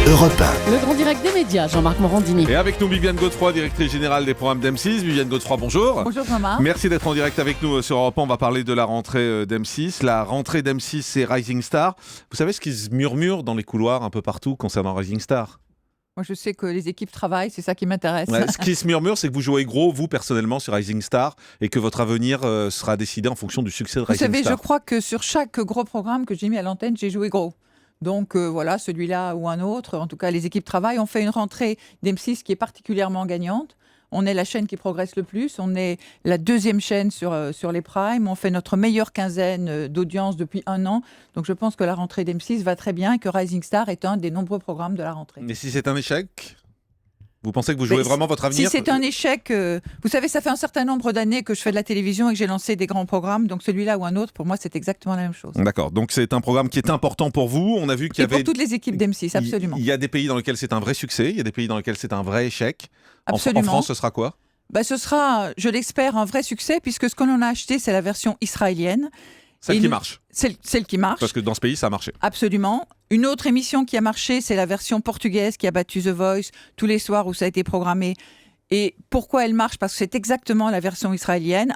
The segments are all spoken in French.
Europe 1. Le grand direct des médias, Jean-Marc Morandini. Et avec nous, Viviane Godefroy, directrice générale des programmes d'M6. Viviane Godefroy, bonjour. Bonjour Jean-Marc. Merci d'être en direct avec nous sur Europe 1. On va parler de la rentrée d'M6. La rentrée d'M6, c'est Rising Star. Vous savez ce qui se murmure dans les couloirs un peu partout concernant Rising Star ? Moi, je sais que les équipes travaillent, c'est ça qui m'intéresse. Ouais, ce qui se murmure, c'est que vous jouez gros, vous, personnellement, sur Rising Star et que votre avenir sera décidé en fonction du succès de Rising Star. Vous savez, je crois que sur chaque gros programme que j'ai mis à l'antenne, j'ai joué gros. Donc voilà, celui-là ou un autre, en tout cas, les équipes travaillent. On fait une rentrée d'M6 qui est particulièrement gagnante. On est la chaîne qui progresse le plus. On est la deuxième chaîne sur les primes. On fait notre meilleure quinzaine d'audience depuis 1 an. Donc je pense que la rentrée d'M6 va très bien et que Rising Star est un des nombreux programmes de la rentrée. Mais si c'est un échec ? Vous pensez que vous jouez vraiment votre avenir ? Si c'est un échec, vous savez, ça fait un certain nombre d'années que je fais de la télévision et que j'ai lancé des grands programmes. Donc celui-là ou un autre, pour moi, c'est exactement la même chose. D'accord, donc c'est un programme qui est important pour vous. On a vu qu'il y avait... pour toutes les équipes d'M6, absolument. Il y a des pays dans lesquels c'est un vrai succès, il y a des pays dans lesquels c'est un vrai échec. Absolument. En France, ce sera quoi ? Ce sera, je l'espère, un vrai succès, puisque ce que l'on a acheté, c'est la version israélienne. Celle qui marche. Celle qui marche. Parce que dans ce pays, ça a marché. Absolument. Une autre émission qui a marché, c'est la version portugaise qui a battu The Voice tous les soirs où ça a été programmé. Et pourquoi elle marche ? Parce que c'est exactement la version israélienne.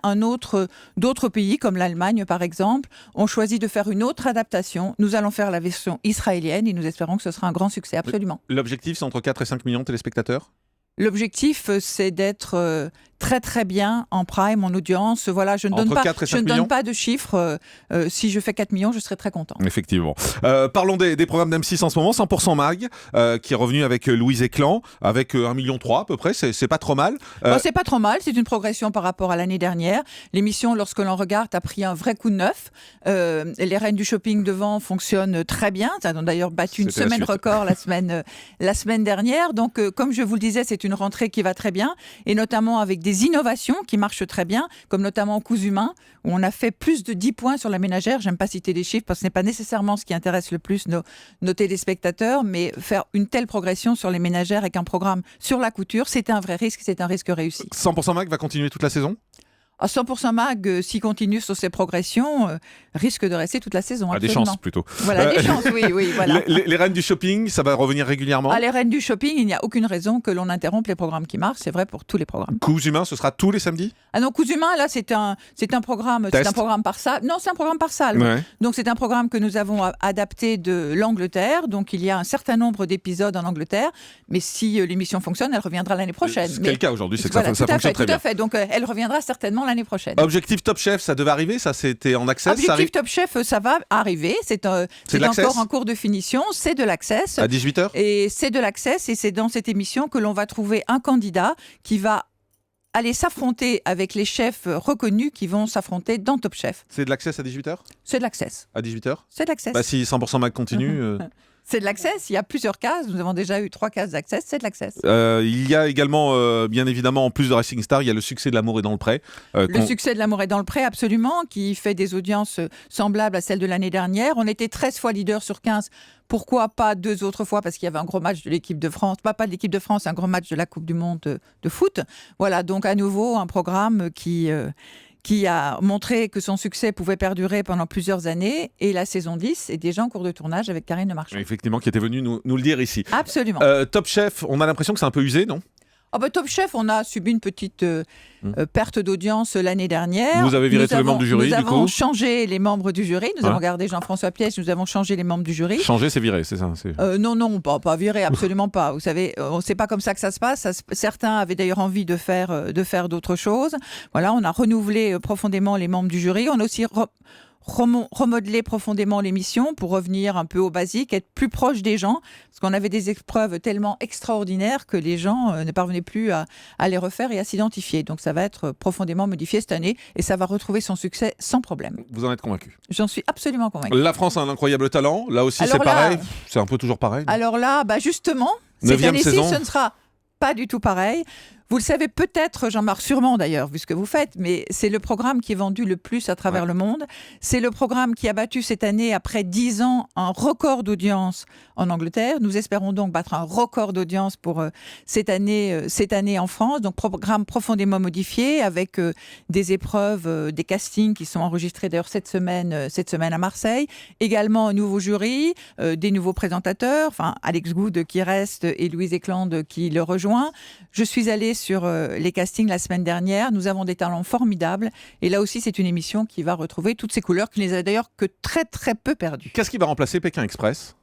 D'autres pays, comme l'Allemagne par exemple, ont choisi de faire une autre adaptation. Nous allons faire la version israélienne et nous espérons que ce sera un grand succès, absolument. L'objectif, c'est entre 4 et 5 millions de téléspectateurs ? L'objectif, c'est d'être très très bien en prime, en audience. Voilà, je ne donne pas de chiffres. Si je fais 4 millions, je serai très content. Effectivement. Parlons des programmes d'M6 en ce moment. 100% Mag, qui est revenu avec Louise et Clan, avec 1,3 million à peu près. C'est pas trop mal. C'est pas trop mal. C'est une progression par rapport à l'année dernière. L'émission, lorsque l'on regarde, a pris un vrai coup de neuf. Les Reines du Shopping devant fonctionnent très bien. Ça a d'ailleurs battu une semaine record la semaine dernière. Donc, comme je vous le disais, c'est une rentrée qui va très bien. Et notamment avec des innovations qui marchent très bien, comme notamment Coups Humains, où on a fait plus de 10 points sur la ménagère. J'aime pas citer des chiffres parce que ce n'est pas nécessairement ce qui intéresse le plus nos téléspectateurs, mais faire une telle progression sur les ménagères avec un programme sur la couture, c'est un vrai risque, c'est un risque réussi. 100% Mag va continuer toute la saison ? À 100% Mag, s'il continue sur ses progressions, risque de rester toute la saison. Des chances plutôt. Voilà, des chances, oui. Voilà. Les Reines du Shopping, ça va revenir régulièrement ? Les Reines du Shopping, il n'y a aucune raison que l'on interrompe les programmes qui marchent. C'est vrai pour tous les programmes. Coups Humains, ce sera tous les samedis ? Ah non, Coups Humains, là, c'est un programme. Test. C'est un programme par salle. Non, c'est un programme par salle. Ouais. Donc, c'est un programme que nous avons adapté de l'Angleterre. Donc, il y a un certain nombre d'épisodes en Angleterre. Mais si l'émission fonctionne, elle reviendra l'année prochaine. C'est le cas aujourd'hui, c'est que voilà, ça fonctionne très bien. Tout à fait. Donc, elle reviendra certainement l'année prochaine. Objectif Top Chef, ça devait arriver, ça c'était en access. Objectif Top Chef, ça va arriver. C'est encore en cours de finition. C'est de l'access. À 18h ? Et c'est de l'access. Et c'est dans cette émission que l'on va trouver un candidat qui va aller s'affronter avec les chefs reconnus qui vont s'affronter dans Top Chef. C'est de l'access à 18h ? C'est de l'access. À 18h ? C'est de l'access. Si 100% Mag continue... C'est de l'access, il y a plusieurs cases, nous avons déjà eu 3 cases d'access, c'est de l'access. Il y a également, bien évidemment, en plus de Rising Star, il y a le succès de L'amour est dans le pré. Le succès de L'amour est dans le pré, absolument, qui fait des audiences semblables à celles de l'année dernière. On était 13 fois leader sur 15. Pourquoi pas 2 autres fois ? Parce qu'il y avait un gros match de l'équipe de France. Pas de l'équipe de France, un gros match de la Coupe du Monde de foot. Voilà, donc à nouveau, un programme qui a montré que son succès pouvait perdurer pendant plusieurs années. Et la saison 10 est déjà en cours de tournage avec Karine Le Marchand. Effectivement, qui était venue nous le dire ici. Absolument. Top Chef, on a l'impression que c'est un peu usé, non ? Top Chef, on a subi une petite perte d'audiance l'année dernière. Vous avez viré tous les membres du jury, du coup ? Nous avons changé les membres du jury. Nous avons gardé Jean-François Piège, nous avons changé les membres du jury. Changer, c'est virer, c'est ça ? Non, pas virer, absolument pas. Vous savez, c'est pas comme ça que ça se passe. Certains avaient d'ailleurs envie de faire d'autres choses. Voilà, on a renouvelé profondément les membres du jury. On a aussi remodeler profondément l'émission pour revenir un peu au basique, être plus proche des gens, parce qu'on avait des épreuves tellement extraordinaires que les gens ne parvenaient plus à les refaire et à s'identifier. Donc ça va être profondément modifié cette année et ça va retrouver son succès sans problème. Vous en êtes convaincu ? J'en suis absolument convaincue. La France a un incroyable talent, là aussi c'est pareil, c'est un peu toujours pareil. Alors là, justement, cette année-ci, ce ne sera pas du tout pareil. Vous le savez peut-être, Jean-Marc, sûrement d'ailleurs, vu ce que vous faites, mais c'est le programme qui est vendu le plus à travers le monde. C'est le programme qui a battu cette année, après 10 ans, un record d'audience en Angleterre. Nous espérons donc battre un record d'audience pour cette année en France. Donc, programme profondément modifié, avec des épreuves, des castings qui sont enregistrés d'ailleurs cette semaine à Marseille. Également un nouveau jury, des nouveaux présentateurs, enfin Alex Good qui reste et Louise Eklund qui le rejoint. Je suis allée sur les castings la semaine dernière. Nous avons des talents formidables. Et là aussi, c'est une émission qui va retrouver toutes ces couleurs, qui ne les a d'ailleurs que très, très peu perdues. Qu'est-ce qui va remplacer Pékin Express ?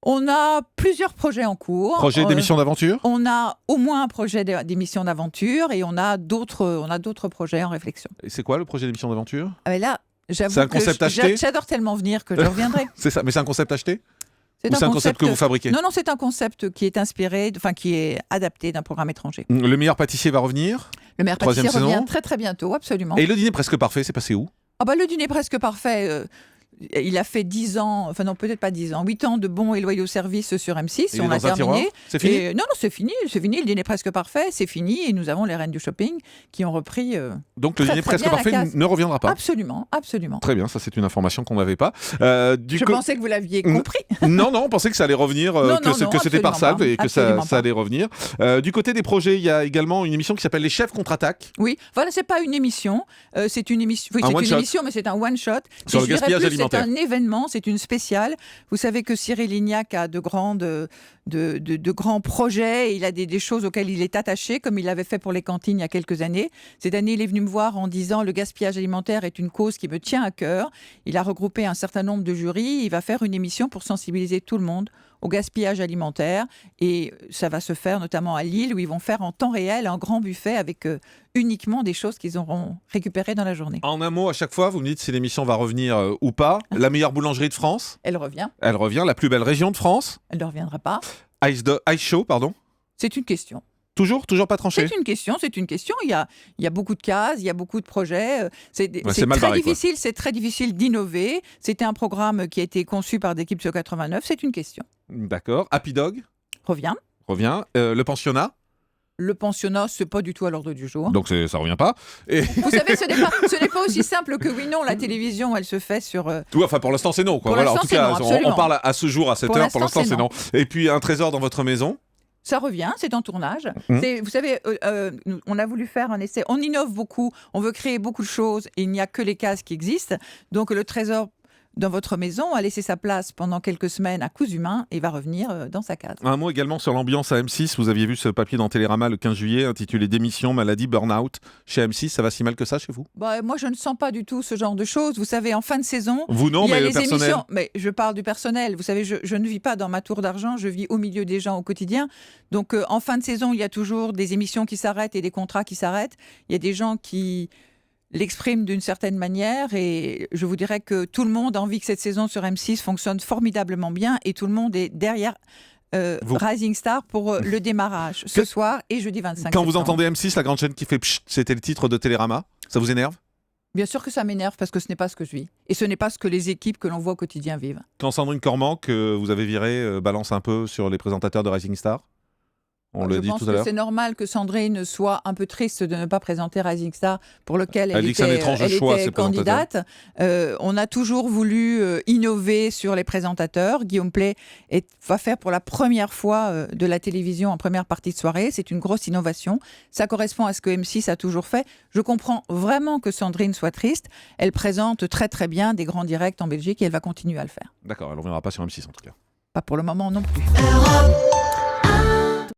On a plusieurs projets en cours. Projet d'émission d'aventure ? On a au moins un projet d'émission d'aventure et on a d'autres projets en réflexion. Et c'est quoi le projet d'émission d'aventure ? Ah ben là, j'avoue c'est un concept acheté ? J'adore tellement venir que je reviendrai. C'est ça, mais c'est un concept acheté ? C'est un concept que vous fabriquez ? Non, c'est un concept qui est inspiré, qui est adapté d'un programme étranger. Le meilleur pâtissier va revenir ? Le meilleur pâtissier Troisième revient saison. très très bientôt, absolument. Et le dîner presque parfait, c'est passé où ? Le dîner presque parfait, il a fait 10 ans, enfin non, peut-être pas 10 ans, 8 ans de bons et loyaux services sur M6. Il on est a dans un tiroir ? terminé. C'est fini ? Non, c'est fini, le dîner presque parfait, c'est fini. Et nous avons les reines du shopping qui ont repris. Donc le dîner très presque bien parfait ne reviendra pas ? Absolument, absolument. Très bien, ça c'est une information qu'on n'avait pas. Je pensais que vous l'aviez compris. Non, on pensait que ça allait revenir, que c'était par salve et que ça allait revenir. Du côté des projets, il y a également une émission qui s'appelle Les Chefs contre-attaquent. Oui, voilà, c'est pas une émission, c'est une émission. Oui, c'est une émission, mais c'est un one-shot. Sur le gaspillage alimentaire. C'est un événement, c'est une spéciale. Vous savez que Cyril Lignac a de grands projets. Il a des choses auxquelles il est attaché, comme il l'avait fait pour les cantines il y a quelques années. Cette année, il est venu me voir en disant « Le gaspillage alimentaire est une cause qui me tient à cœur ». Il a regroupé un certain nombre de jurys. Il va faire une émission pour sensibiliser tout le monde au gaspillage alimentaire. Et ça va se faire notamment à Lille, où ils vont faire en temps réel un grand buffet avec uniquement des choses qu'ils auront récupérées dans la journée. En un mot, à chaque fois, vous me dites si l'émission va revenir ou pas. La meilleure boulangerie de France ? Elle revient. Elle revient. La plus belle région de France ? Elle ne reviendra pas. Ice Show, pardon ? C'est une question. Toujours pas tranché ? C'est une question. Il y a beaucoup de cases, il y a beaucoup de projets. C'est très difficile d'innover. C'était un programme qui a été conçu par l'équipe sur 89. C'est une question. D'accord. Happy Dog ? Revient. Le pensionnat ? Le pensionnat, c'est pas du tout à l'ordre du jour. Donc ça revient pas. Et... Vous savez, ce n'est pas aussi simple que oui, non. La télévision, elle se fait sur... Oui, enfin, pour l'instant, c'est non. Quoi. Voilà, en tout cas, on parle à ce jour, à cette heure. Pour l'instant, c'est non. Et puis, un trésor dans votre maison ? Ça revient, c'est en tournage. Vous savez, on a voulu faire un essai. On innove beaucoup, on veut créer beaucoup de choses. Et il n'y a que les cases qui existent. Donc, le trésor dans votre maison a laissé sa place pendant quelques semaines à Cousumain et va revenir dans sa case. Un mot également sur l'ambiance à M6. Vous aviez vu ce papier dans Télérama le 15 juillet intitulé « Démission, maladie, burn-out » chez M6. Ça va si mal que ça chez vous ? Moi, je ne sens pas du tout ce genre de choses. Vous savez, en fin de saison... Vous non, mais le personnel. Émissions. Mais je parle du personnel. Vous savez, je ne vis pas dans ma tour d'argent. Je vis au milieu des gens au quotidien. Donc, en fin de saison, il y a toujours des émissions qui s'arrêtent et des contrats qui s'arrêtent. Il y a des gens qui l'exprime d'une certaine manière et je vous dirais que tout le monde a envie que cette saison sur M6 fonctionne formidablement bien et tout le monde est derrière Rising Star pour le démarrage ce soir et jeudi 25 septembre. Quand vous entendez M6, la grande chaîne qui fait pchit, c'était le titre de Télérama, ça vous énerve ? Bien sûr que ça m'énerve parce que ce n'est pas ce que je vis et ce n'est pas ce que les équipes que l'on voit au quotidien vivent. Quand Sandrine Corman, que vous avez viré, balance un peu sur les présentateurs de Rising Star ? On le dit tout à l'heure. Je pense que c'est normal que Sandrine soit un peu triste de ne pas présenter Rising Star, pour lequel elle était candidate. On a toujours voulu innover sur les présentateurs. Guillaume Pley va faire pour la première fois de la télévision en première partie de soirée. C'est une grosse innovation. Ça correspond à ce que M6 a toujours fait. Je comprends vraiment que Sandrine soit triste. Elle présente très très bien des grands directs en Belgique et elle va continuer à le faire. D'accord, elle ne reviendra pas sur M6 en tout cas. Pas pour le moment non plus.